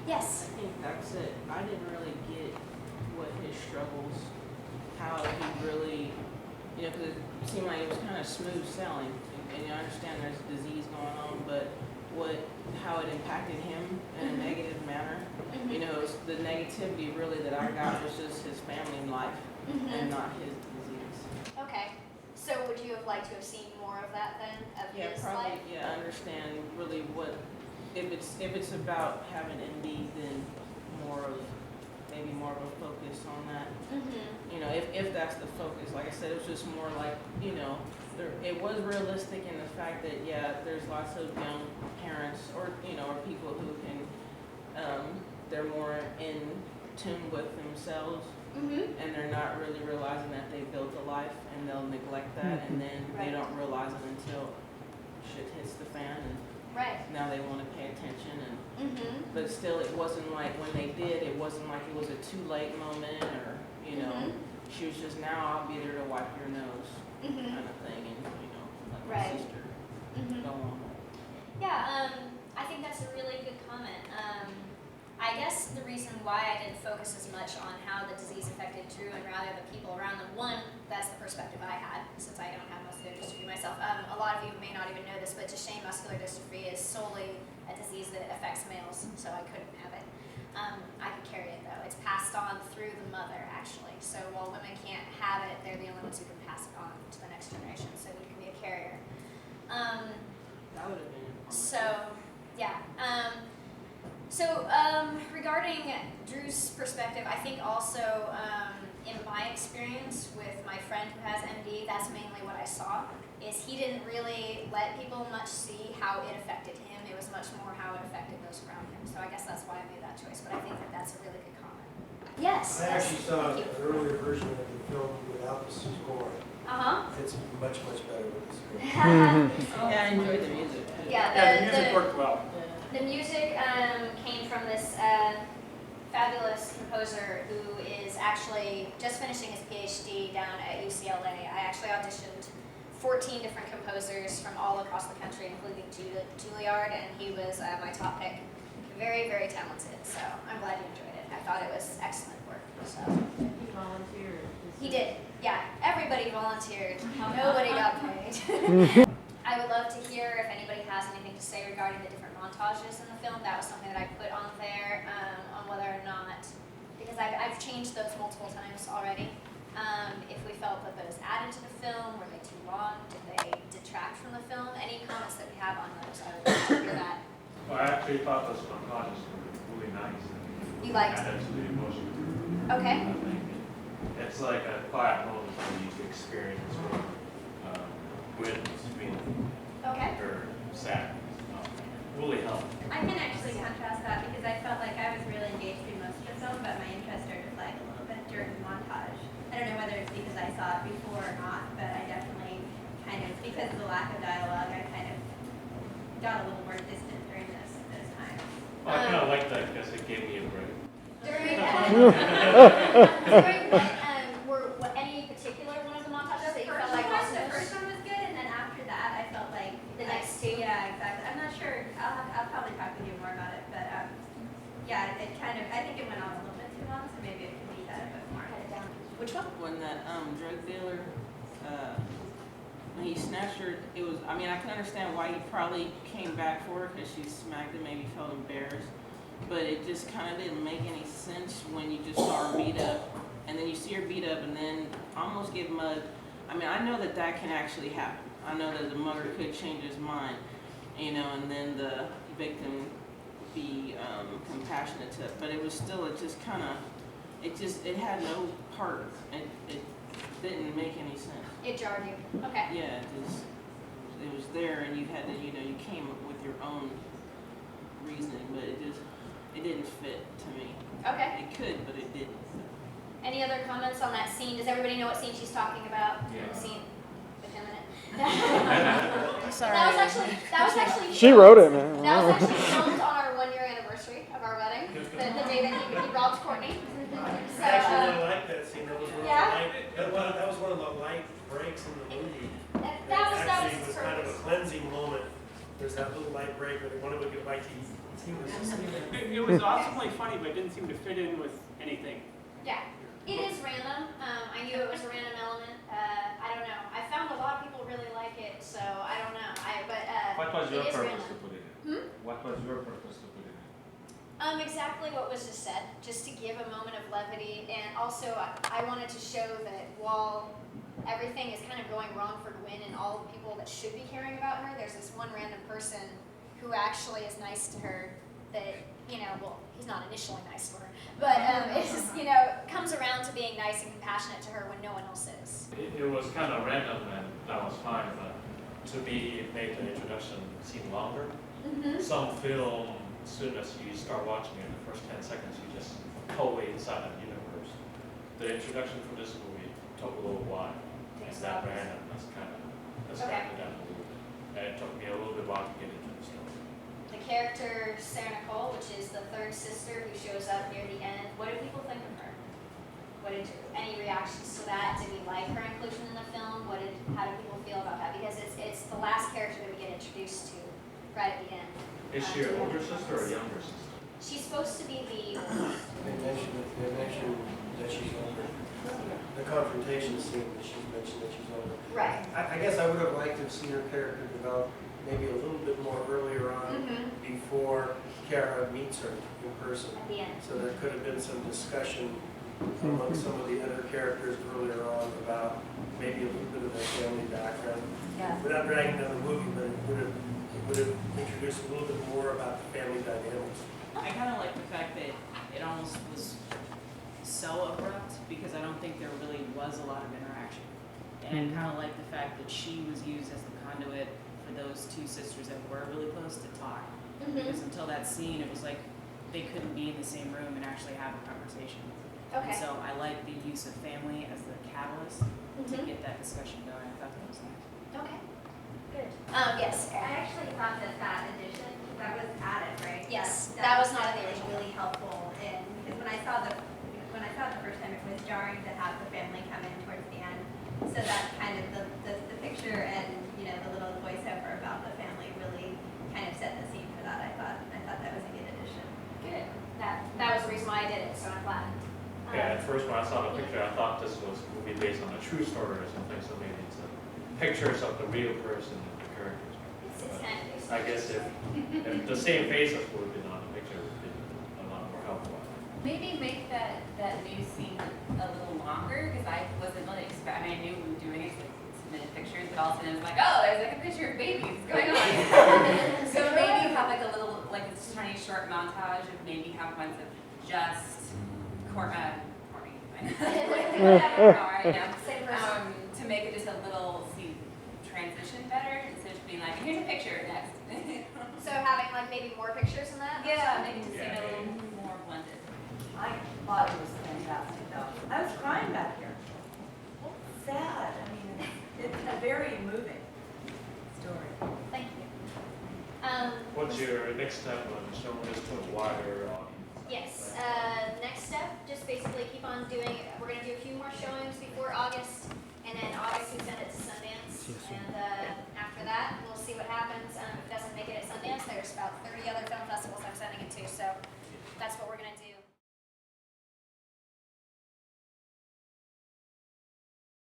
Yes. I think that's it. I didn't really get what his struggles, how he really, because it seemed like it was kind of smooth sailing. And you understand there's a disease going on, but how it impacted him in a negative manner. It was the negativity really that I got was just his family life and not his disease. Okay. So would you have liked to have seen more of that then, of his probably, life? Yeah, understand really what, if it's about having MD, then maybe more of a focus on that. If that's the focus. Like I said, it was just more like, it was realistic in the fact that, there's lots of young parents or people who can, they're more in tune with themselves and they're not really realizing that they built a life and they'll neglect that and then they don't realize it until shit hits the fan and now they want to pay attention but still it wasn't like when they did, it wasn't like it was a too late moment or, she was just now I'll be there to wipe your nose kind of thing and, let my sister go on. Yeah, I think that's a really good comment. I guess the reason why I didn't focus as much on how the disease affected Drew and rather the people around them, one, that's the perspective I had since I don't have muscular dystrophy myself. A lot of you may not even know this, but Duchenne muscular dystrophy is solely a disease that affects males, so I couldn't have it. I could carry it though. It's passed on through the mother actually. So while women can't have it, they're the only ones who can pass it on to the next generation. So you can be a carrier. That would have been So yeah. Regarding Drew's perspective, I think also in my experience with my friend who has MD, that's mainly what I saw, is he didn't really let people much see how it affected him. It was much more how it affected those around him. So I guess that's why I made that choice, but I think that that's a really good comment. Yes. I actually saw an earlier version of the film without the score. It's much, much better with the score. I enjoyed the music. The music worked well. The music came from this fabulous composer who is actually just finishing his PhD down at UCLA. I actually auditioned 14 different composers from all across the country, including Juilliard, and he was my top pick. Very, very talented, so I'm glad you enjoyed it. I thought it was excellent work. So. He volunteered. He did, yeah. Everybody volunteered. Nobody got paid. I would love to hear if anybody has anything to say regarding the different montages in the film. That was something that I put on there on whether or not, because I've changed those multiple times already. If we felt that those added to the film, were they too long? Did they detract from the film? Any comments that we have on those? I would love to hear that. Well, I actually thought those montages were really nice. You liked? Added to the emotion. Okay. I think it's like a quiet moment for you to experience with feeling or sad. Really helped. I can actually contrast that because I felt like I was really engaged through most of the film, but my interest started to flag a little bit during the montage. I don't know whether it's because I saw it before or not, but I definitely because of the lack of dialogue, I kind of got a little more distant during those times. Well, I kind of like that because it gave me a break. During what any particular one of the montages that you felt like was the first one was good, and then after that, I felt like the next two? Yeah, exactly. I'm not sure. I'll probably talk with you more about it, but it kind of. I think it went on a little bit too long, so maybe it could be done a bit more. Cut it down. Which one? When that drug dealer, when he snatched her, it was. I mean, I can understand why he probably came back for her because she smacked him, maybe felt embarrassed. But it just kind of didn't make any sense when you just saw her beat up, and then you see her beat up, and then almost get mugged. I mean, I know that can actually happen. I know that the mugger could change his mind, and then the victim be compassionate to it. But it was still, it had no heart. It didn't make any sense. It jarred you. Okay. Yeah, it was there, and you had to, you came up with your own reasoning, but it didn't fit to me. Okay. It could, but it didn't. Any other comments on that scene? Does everybody know what scene she's talking about? Yeah. The scene with him in it. Sorry. That was actually. She wrote it, man. That was actually filmed on our 1-year anniversary of our wedding. The day that he robbed Courtney. So, I actually really liked that scene. That was Yeah? one of the light breaks in the movie. That was Actually, it was kind of a purpose. cleansing moment There's that little night break where they want to go get a bite to eat. He was just It was awesomely funny, but it didn't seem to fit in with anything. Yeah, it is random. I knew it was a random element. I don't know. I found a lot of people really like it, so I don't know. What was your it is purpose random. to put it in? What was your purpose to put it in? Exactly what was just said, just to give a moment of levity, and also I wanted to show that while everything is kind of going wrong for Gwen and all the people that should be caring about her, there's this one random person who actually is nice to her that, well, he's not initially nice to her, but is, comes around to being nice and compassionate to her when no one else is. It was kind of random and that was fine, but to me, it made the introduction seem longer. Mm-hmm. Some film, as soon as you start watching it, the first 10 seconds, you just totally inside that universe. The introduction for this movie took a little while. And that random, that's kind of down a little bit. And it took me a little bit while to get into the story. The character Sarah Nicole, which is the third sister who shows up near the end, what do people think of her? Any reactions to that? Did we like her inclusion in the film? How do people feel about that? Because it's the last character that we get introduced to right at the end. Is she an older sister or a younger sister? She's supposed to be the oldest. They mentioned that she's older. The confrontation scene that she's mentioned that she's older. Right. I guess I would have liked to have seen her character develop maybe a little bit more earlier on before Kara meets her in person. At the end. So there could have been some discussion among some of the other characters earlier on about maybe a little bit of their family background. Yeah. Without dragging down the movie, but it would have introduced a little bit more about the family dynamics. I kind of like the fact that it almost was so abrupt because I don't think there really was a lot of interaction. And I kind of like the fact that she was used as the conduit for those two sisters that were really close to talk. Because until that scene, it was like they couldn't be in the same room and actually have a conversation. Okay. And so I like the use of family as the catalyst to get that discussion going. I thought that was nice. Okay. Good. Yes. I actually thought that addition, that was added, right? Yes, that was not really, in the original. really helpful because when I saw it the first time, it was jarring to have the family come in towards the end. So that kind of the picture and the little voiceover about the family really kind of set the scene for that. I thought that was a good addition. Good. That was the reason why I did it, so I'm glad. Yeah, at first when I saw the picture, I thought this was a movie based on a true story or something, so maybe it's pictures of the real person and the characters. It's kind of based I guess if the same faces would have been on the picture, it would have been a lot more helpful. Maybe make that new scene a little longer, because I wasn't really I knew we were doing it, like submitted pictures, but all of a sudden it was like, oh, there's like a picture of babies going on. So maybe have like a little, like a tiny short montage of maybe have ones of just Courtney, to make it just a little transition better instead of being like, here's a picture next. So having like maybe more pictures than that? Yeah, maybe to seem a little more blended. I thought it was fantastic though. I was crying back here. Sad, I mean, it's a very moving story. Thank you. What's your next step on showing this to a wider audience? Yes. Next step, just basically keep on doing it. We're going to do a few more showings before August, and then August we send it to Sundance. And after that, we'll see what happens. If it doesn't make it at Sundance, there's about 30 other film festivals I'm sending it to, so that's what we're going to do.